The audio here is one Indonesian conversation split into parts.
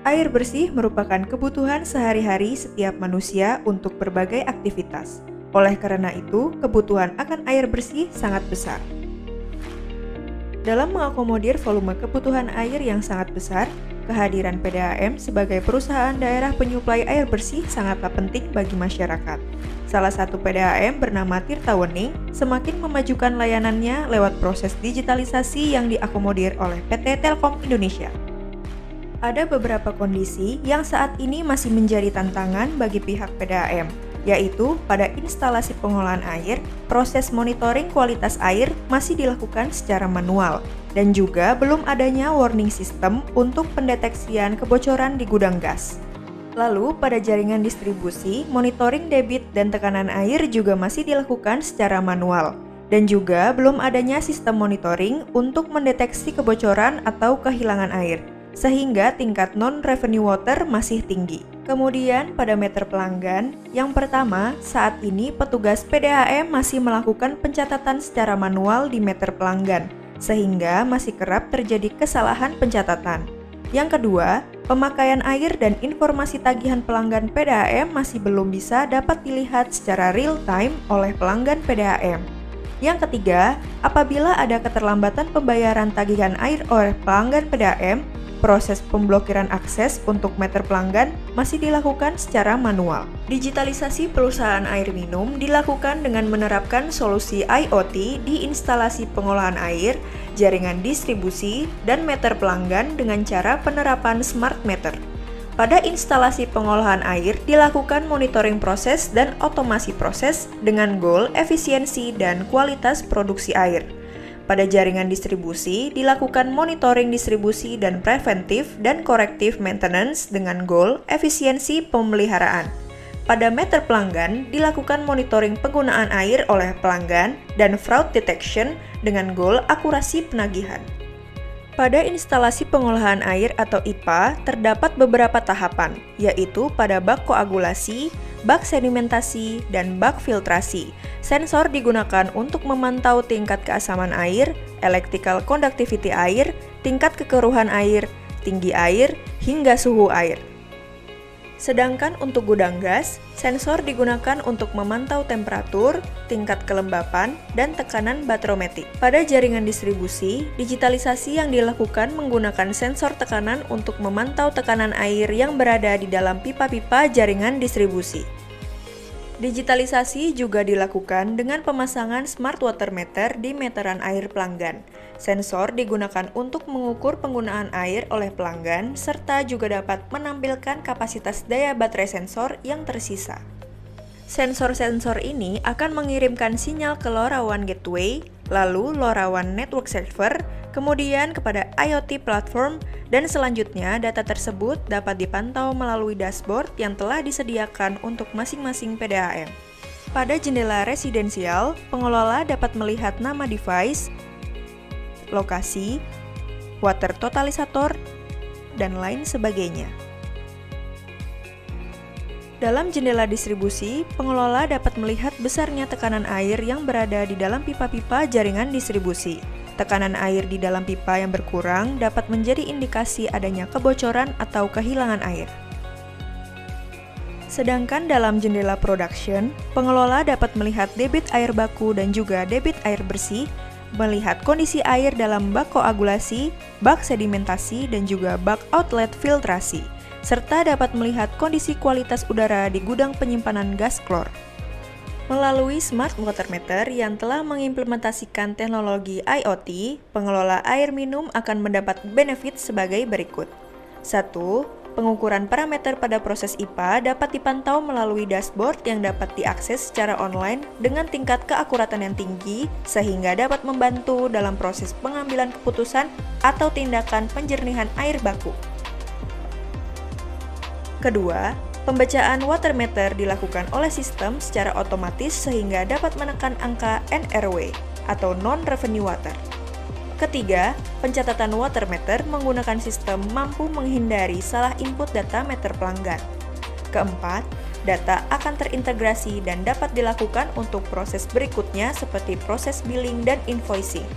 Air bersih merupakan kebutuhan sehari-hari setiap manusia untuk berbagai aktivitas. Oleh karena itu, kebutuhan akan air bersih sangat besar. Dalam mengakomodir volume kebutuhan air yang sangat besar, kehadiran PDAM sebagai perusahaan daerah penyuplai air bersih sangatlah penting bagi masyarakat. Salah satu PDAM bernama Tirtawening semakin memajukan layanannya lewat proses digitalisasi yang diakomodir oleh PT Telkom Indonesia. Ada beberapa kondisi yang saat ini masih menjadi tantangan bagi pihak PDAM, yaitu pada instalasi pengolahan air, proses monitoring kualitas air masih dilakukan secara manual, dan juga belum adanya warning system untuk pendeteksian kebocoran di gudang gas. Lalu, pada jaringan distribusi, monitoring debit dan tekanan air juga masih dilakukan secara manual, dan juga belum adanya sistem monitoring untuk mendeteksi kebocoran atau kehilangan air, sehingga tingkat non-revenue water masih tinggi. Kemudian pada meter pelanggan, yang pertama, saat ini petugas PDAM masih melakukan pencatatan secara manual di meter pelanggan, sehingga masih kerap terjadi kesalahan pencatatan. Yang kedua, pemakaian air dan informasi tagihan pelanggan PDAM masih belum bisa dapat dilihat secara real-time oleh pelanggan PDAM. Yang ketiga, apabila ada keterlambatan pembayaran tagihan air oleh pelanggan PDAM, proses pemblokiran akses untuk meter pelanggan masih dilakukan secara manual. Digitalisasi perusahaan air minum dilakukan dengan menerapkan solusi IoT di instalasi pengolahan air, jaringan distribusi, dan meter pelanggan dengan cara penerapan smart meter. Pada instalasi pengolahan air dilakukan monitoring proses dan otomasi proses dengan goal efisiensi dan kualitas produksi air. Pada jaringan distribusi, dilakukan monitoring distribusi dan preventif dan korektif maintenance dengan goal efisiensi pemeliharaan. Pada meter pelanggan, dilakukan monitoring penggunaan air oleh pelanggan dan fraud detection dengan goal akurasi penagihan. Pada instalasi pengolahan air atau IPA, terdapat beberapa tahapan, yaitu pada bak koagulasi, bak sedimentasi, dan bak filtrasi. Sensor digunakan untuk memantau tingkat keasaman air, electrical conductivity air, tingkat kekeruhan air, tinggi air, hingga suhu air. Sedangkan untuk gudang gas, sensor digunakan untuk memantau temperatur, tingkat kelembapan, dan tekanan barometrik. Pada jaringan distribusi, digitalisasi yang dilakukan menggunakan sensor tekanan untuk memantau tekanan air yang berada di dalam pipa-pipa jaringan distribusi. Digitalisasi juga dilakukan dengan pemasangan smart water meter di meteran air pelanggan. Sensor digunakan untuk mengukur penggunaan air oleh pelanggan, serta juga dapat menampilkan kapasitas daya baterai sensor yang tersisa. Sensor-sensor ini akan mengirimkan sinyal ke LoRaWAN Gateway, lalu LoRaWAN Network Server, kemudian kepada IoT Platform, dan selanjutnya data tersebut dapat dipantau melalui dashboard yang telah disediakan untuk masing-masing PDAM. Pada jendela residensial, pengelola dapat melihat nama device, lokasi, water totalisator, dan lain sebagainya. Dalam jendela distribusi, pengelola dapat melihat besarnya tekanan air yang berada di dalam pipa-pipa jaringan distribusi. Tekanan air di dalam pipa yang berkurang dapat menjadi indikasi adanya kebocoran atau kehilangan air. Sedangkan dalam jendela production, pengelola dapat melihat debit air baku dan juga debit air bersih, melihat kondisi air dalam bak koagulasi, bak sedimentasi, dan juga bak outlet filtrasi, serta dapat melihat kondisi kualitas udara di gudang penyimpanan gas klor. Melalui Smart Water Meter yang telah mengimplementasikan teknologi IoT, pengelola air minum akan mendapat benefit sebagai berikut. 1. Pengukuran parameter pada proses IPA dapat dipantau melalui dashboard yang dapat diakses secara online dengan tingkat keakuratan yang tinggi, sehingga dapat membantu dalam proses pengambilan keputusan atau tindakan penjernihan air baku. Kedua, pembacaan water meter dilakukan oleh sistem secara otomatis sehingga dapat menekan angka NRW atau non-revenue water. Ketiga, pencatatan water meter menggunakan sistem mampu menghindari salah input data meter pelanggan. Keempat, data akan terintegrasi dan dapat dilakukan untuk proses berikutnya seperti proses billing dan invoicing.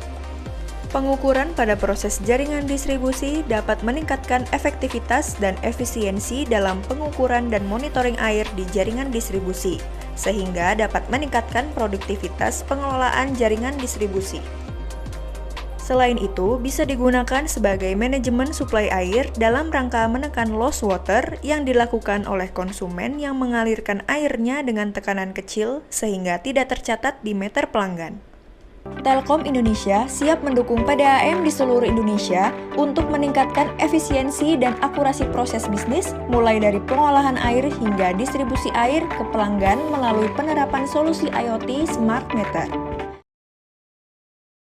Pengukuran pada proses jaringan distribusi dapat meningkatkan efektivitas dan efisiensi dalam pengukuran dan monitoring air di jaringan distribusi, sehingga dapat meningkatkan produktivitas pengelolaan jaringan distribusi. Selain itu, bisa digunakan sebagai manajemen suplai air dalam rangka menekan loss water yang dilakukan oleh konsumen yang mengalirkan airnya dengan tekanan kecil sehingga tidak tercatat di meter pelanggan. Telkom Indonesia siap mendukung PDAM di seluruh Indonesia untuk meningkatkan efisiensi dan akurasi proses bisnis, mulai dari pengolahan air hingga distribusi air ke pelanggan melalui penerapan solusi IoT Smart Meter.